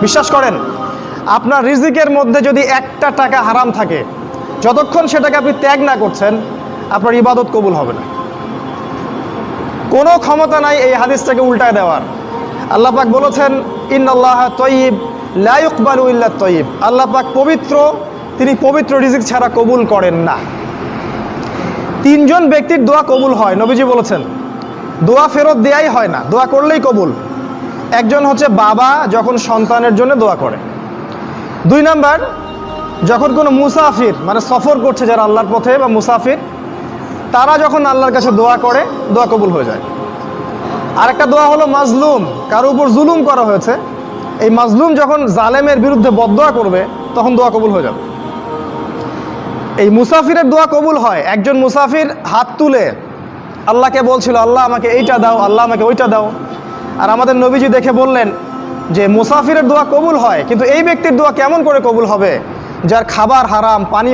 বিশ্বাস করেন, আপনার রিজিকের মধ্যে যদি একটা টাকা হারাম থাকে, যতক্ষণ সেটাকে আপনি ত্যাগ না করছেন, আপনার ইবাদত কবুল হবে না। কোনো ক্ষমতা নাই এই হাদিসটাকে উল্টায় দেওয়ার। আল্লাহ পাক বলেছেন, ইন্নাল্লাহ তয়্যিব লা ইকবালু ইল্লা তয়্যিব। আল্লাহ পাক পবিত্র, তিনি পবিত্র রিজিক ছাড়া কবুল করেন না। তিনজন ব্যক্তির দোয়া কবুল হয়, নবীজি বলেছেন। দোয়া ফেরত দেয়াই হয় না, দোয়া করলেই কবুল। একজন হচ্ছে বাবা যখন সন্তানের জন্য দোয়া করে। 2 নাম্বার, যখন কোনো মুসাফির মানে সফর করছে যারা আল্লাহর পথে বা মুসাফির, তারা যখন আল্লাহর কাছে দোয়া করে, দোয়া কবুল হয়ে যায়। আরেকটা দোয়া হলো মাজলুম, কারো উপর জুলুম করা হয়েছে, এই মাজলুম যখন জালেমের বিরুদ্ধে বদদোয়া করবে, তখন দোয়া কবুল হয়ে যাবে। এই মুসাফিরের দোয়া কবুল হয়। একজন মুসাফির হাত তুলে আল্লাহকে বলছিল, আল্লাহ আমাকে এইটা দাও, আল্লাহ আমাকে ওইটা দাও। আর আমাদের নবীজি দেখে বললেন যে মুসাফিরের দোয়া কবুল হয়, কিন্তু এই ব্যক্তির দোয়া কেমন করে কবুল হবে যার খাবার হারাম, পানি